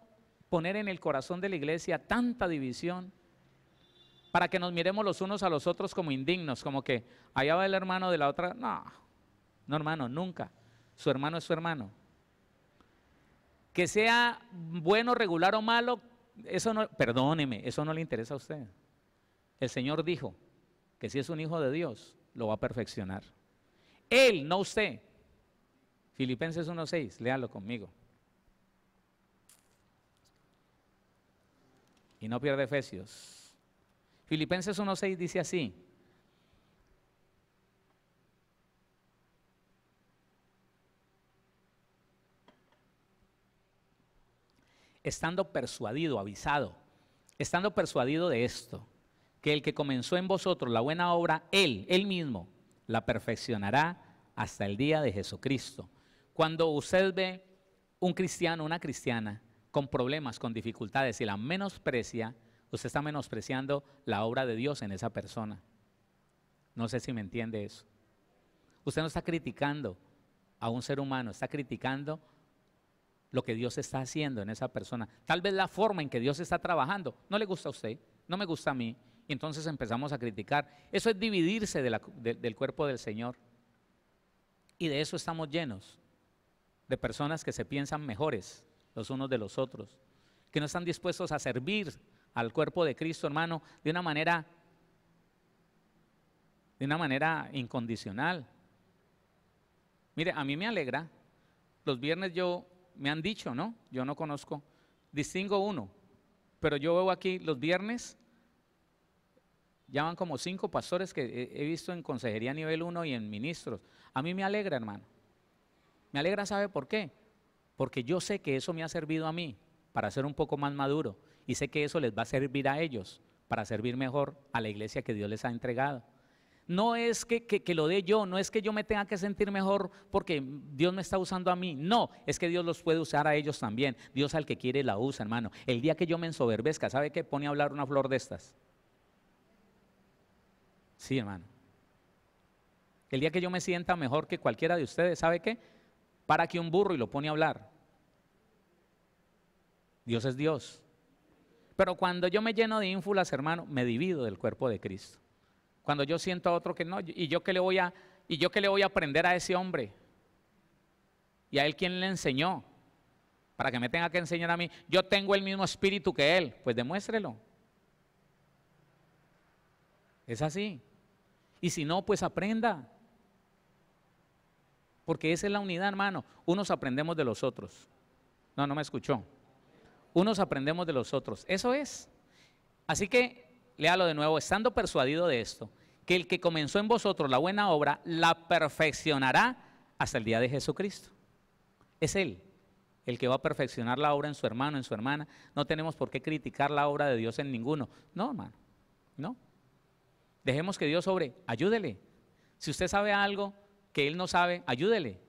poner en el corazón de la iglesia tanta división para que nos miremos los unos a los otros como indignos, como que allá va el hermano de la otra. No, no, hermano, nunca. Su hermano es su hermano. Que sea bueno, regular o malo, eso no, perdóneme, eso no le interesa a usted. El Señor dijo que si es un hijo de Dios, lo va a perfeccionar. Él, no usted. Filipenses 1:6, léalo conmigo. Y no pierde Efesios. Filipenses 1:6 dice así. Estando persuadido, avisado, estando persuadido de esto, que el que comenzó en vosotros la buena obra, Él mismo, la perfeccionará hasta el día de Jesucristo. Cuando usted ve un cristiano, una cristiana, con problemas, con dificultades y la menosprecia, usted está menospreciando la obra de Dios en esa persona. No sé si me entiende eso. Usted no está criticando a un ser humano, está criticando lo que Dios está haciendo en esa persona. Tal vez la forma en que Dios está trabajando no le gusta a usted, no me gusta a mí, y entonces empezamos a criticar. Eso es dividirse del cuerpo del Señor. Y de eso estamos llenos, de personas que se piensan mejores los unos de los otros, que no están dispuestos a servir al cuerpo de Cristo, hermano, de una manera incondicional. Mire, a mí me alegra, los viernes me han dicho, ¿no? Yo no conozco, distingo uno, pero yo veo aquí los viernes, ya van como 5 pastores que he visto en consejería nivel 1 y en ministros. A mí me alegra, hermano. Me alegra, ¿sabe por qué? Porque yo sé que eso me ha servido a mí para ser un poco más maduro y sé que eso les va a servir a ellos para servir mejor a la iglesia que Dios les ha entregado. No es que lo dé yo, no es que yo me tenga que sentir mejor porque Dios me está usando a mí, no, es que Dios los puede usar a ellos también. Dios al que quiere la usa, hermano. El día que yo me ensoberbezca, ¿sabe qué? Pone a hablar una flor de estas. Sí, hermano. El día que yo me sienta mejor que cualquiera de ustedes, ¿sabe qué? Para aquí un burro y lo pone a hablar. Dios es Dios. Pero cuando yo me lleno de ínfulas, hermano, me divido del cuerpo de Cristo. Cuando yo siento a otro que no, y yo qué le voy a aprender a ese hombre, y a él quién le enseñó, para que me tenga que enseñar a mí. Yo tengo el mismo espíritu que él, pues demuéstrelo. Es así. Y si no, pues aprenda. Porque esa es la unidad, hermano. Unos aprendemos de los otros. No me escuchó. Unos aprendemos de los otros. Eso es. Así que, léalo de nuevo, estando persuadido de esto, que el que comenzó en vosotros la buena obra, la perfeccionará hasta el día de Jesucristo. Es Él el que va a perfeccionar la obra en su hermano, en su hermana. No tenemos por qué criticar la obra de Dios en ninguno. No, hermano, no. Dejemos que Dios obre, ayúdele. Si usted sabe algo que Él no sabe, ayúdele.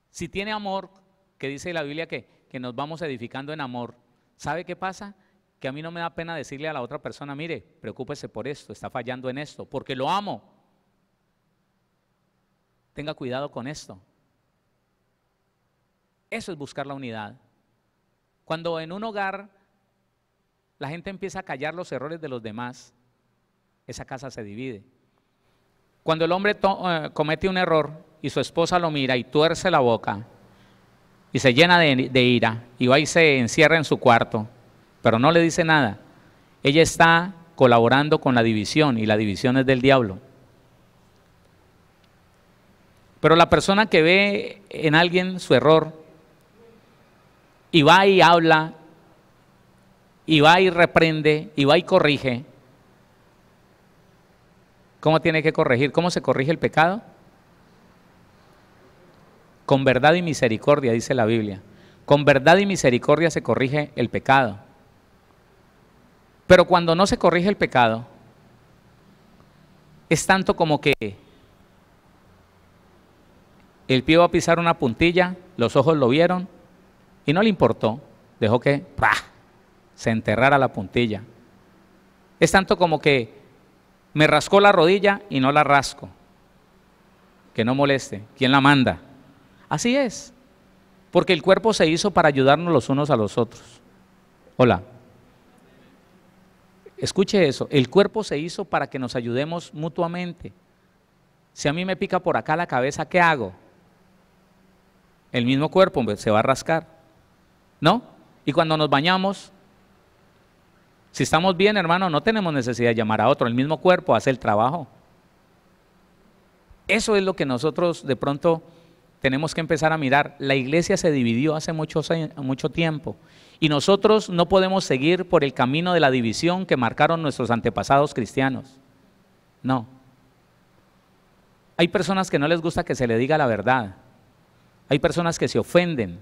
Si tiene amor, que dice la Biblia que nos vamos edificando en amor, ¿sabe qué pasa? Que a mí no me da pena decirle a la otra persona, mire, preocúpese por esto, está fallando en esto, porque lo amo. Tenga cuidado con esto. Eso es buscar la unidad. Cuando en un hogar la gente empieza a callar los errores de los demás, esa casa se divide. Cuando el hombre comete un error y su esposa lo mira y tuerce la boca y se llena de ira y va y se encierra en su cuarto, pero no le dice nada, ella está colaborando con la división, y la división es del diablo. Pero la persona que ve en alguien su error y va y habla, y va y reprende, y va y corrige, ¿cómo tiene que corregir? ¿Cómo se corrige el pecado? Con verdad y misericordia, dice la Biblia. Con verdad y misericordia se corrige el pecado. Pero cuando no se corrige el pecado, es tanto como que el pie va a pisar una puntilla, los ojos lo vieron y no le importó, dejó que se enterrara la puntilla. Es tanto como que me rascó la rodilla y no la rasco, que no moleste, ¿quién la manda? Así es, porque el cuerpo se hizo para ayudarnos los unos a los otros. Hola. Escuche eso, el cuerpo se hizo para que nos ayudemos mutuamente. Si a mí me pica por acá la cabeza, ¿qué hago? El mismo cuerpo se va a rascar, ¿no? Y cuando nos bañamos, si estamos bien, hermano, no tenemos necesidad de llamar a otro, el mismo cuerpo hace el trabajo. Eso es lo que nosotros de pronto tenemos que empezar a mirar. La iglesia se dividió hace mucho tiempo y nosotros no podemos seguir por el camino de la división que marcaron nuestros antepasados cristianos. No. Hay personas que no les gusta que se le diga la verdad. Hay personas que se ofenden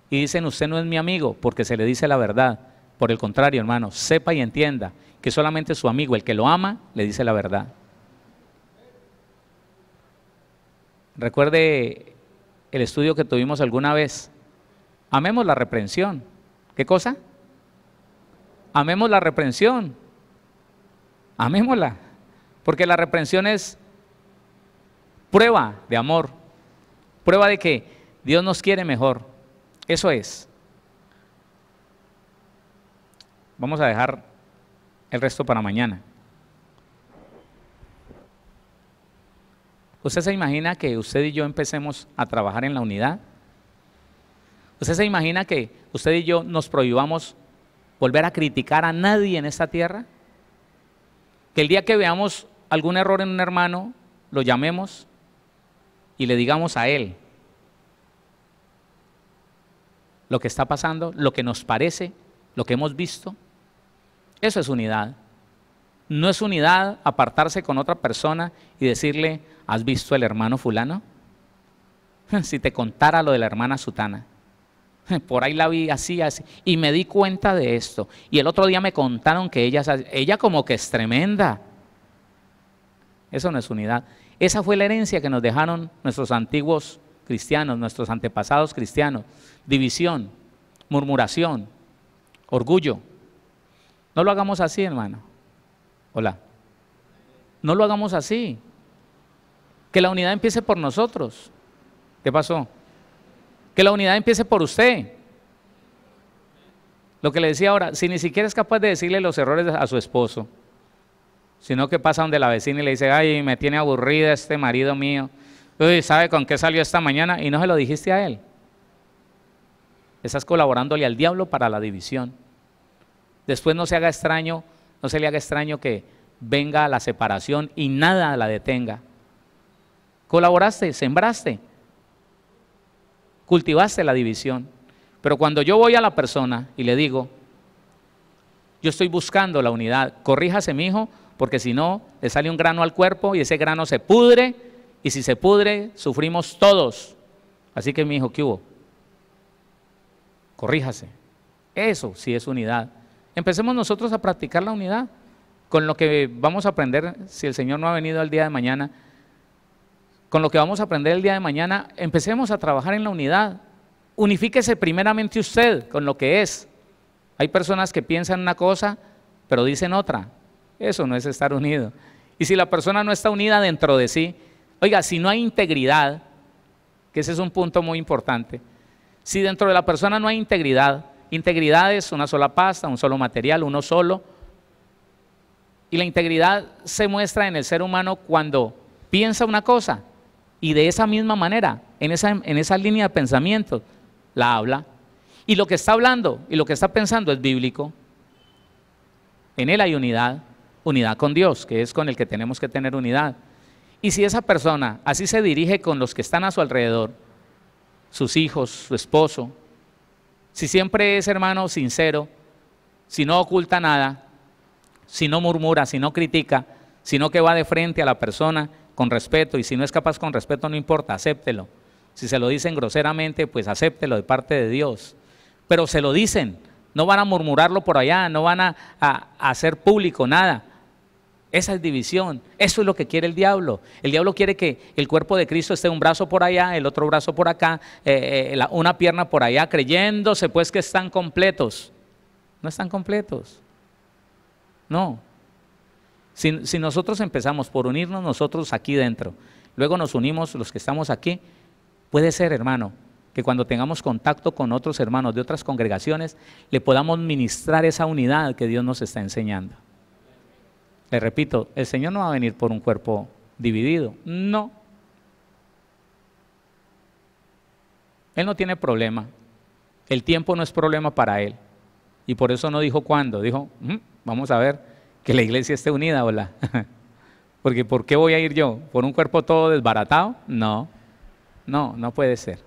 y dicen, usted no es mi amigo porque se le dice la verdad. Por el contrario, hermano, sepa y entienda que solamente su amigo, el que lo ama, le dice la verdad. Recuerde el estudio que tuvimos alguna vez. Amemos la reprensión. ¿Qué cosa? Amemos la reprensión. Amémosla. Porque la reprensión es prueba de amor. Prueba de que Dios nos quiere mejor. Eso es. Vamos a dejar el resto para mañana. ¿Usted se imagina que usted y yo empecemos a trabajar en la unidad? ¿Usted se imagina que usted y yo nos prohibamos volver a criticar a nadie en esta tierra? Que el día que veamos algún error en un hermano, lo llamemos y le digamos a él lo que está pasando, lo que nos parece, lo que hemos visto. Eso es unidad. No es unidad apartarse con otra persona y decirle, ¿has visto el hermano fulano? Si te contara lo de la hermana sutana, por ahí la vi así, así, y me di cuenta de esto, y el otro día me contaron que ella como que es tremenda. Eso no es unidad. Esa fue la herencia que nos dejaron nuestros antiguos cristianos, nuestros antepasados cristianos. División, murmuración, orgullo. No lo hagamos así, hermano. Hola. No lo hagamos así. Que la unidad empiece por nosotros. ¿Qué pasó? Que la unidad empiece por usted. Lo que le decía ahora, si ni siquiera es capaz de decirle los errores a su esposo, sino que pasa donde la vecina y le dice, ay, me tiene aburrida este marido mío. Uy, ¿sabe con qué salió esta mañana? Y no se lo dijiste a él. Estás colaborándole al diablo para la división. Después no se haga extraño, no se le haga extraño que venga la separación y nada la detenga. Colaboraste, sembraste, cultivaste la división. Pero cuando yo voy a la persona y le digo, yo estoy buscando la unidad, corríjase mi hijo, porque si no, le sale un grano al cuerpo y ese grano se pudre, y si se pudre, sufrimos todos. Así que mi hijo, ¿qué hubo? Corríjase. Eso sí es unidad. Empecemos nosotros a practicar la unidad con lo que vamos a aprender, si el Señor no ha venido el día de mañana, con lo que vamos a aprender el día de mañana, empecemos a trabajar en la unidad. Unifíquese primeramente usted con lo que es. Hay personas que piensan una cosa, pero dicen otra. Eso no es estar unido. Y si la persona no está unida dentro de sí, oiga, si no hay integridad, que ese es un punto muy importante, si dentro de la persona no hay integridad, integridad es una sola pasta, un solo material, uno solo. Y la integridad se muestra en el ser humano cuando piensa una cosa y de esa misma manera, en esa línea de pensamiento, la habla. Y lo que está hablando y lo que está pensando es bíblico. En él hay unidad, unidad con Dios, que es con el que tenemos que tener unidad. Y si esa persona así se dirige con los que están a su alrededor, sus hijos, su esposo, si siempre es, hermano, sincero, si no oculta nada, si no murmura, si no critica, sino que va de frente a la persona con respeto, y si no es capaz con respeto, no importa, acéptelo. Si se lo dicen groseramente, pues acéptelo de parte de Dios. Pero se lo dicen, no van a murmurarlo por allá, no van a hacer público nada. Esa es división, eso es lo que quiere el diablo. El diablo quiere que el cuerpo de Cristo esté un brazo por allá, el otro brazo por acá, una pierna por allá, creyéndose pues que están completos. No están completos. No. Si nosotros empezamos por unirnos nosotros aquí dentro, luego nos unimos los que estamos aquí, puede ser, hermano, que cuando tengamos contacto con otros hermanos de otras congregaciones, le podamos ministrar esa unidad que Dios nos está enseñando. Le repito, el Señor no va a venir por un cuerpo dividido, no. Él no tiene problema, el tiempo no es problema para Él. Y por eso no dijo cuándo, dijo, vamos a ver que la iglesia esté unida, hola. Porque ¿por qué voy a ir yo? ¿Por un cuerpo todo desbaratado? No, no puede ser.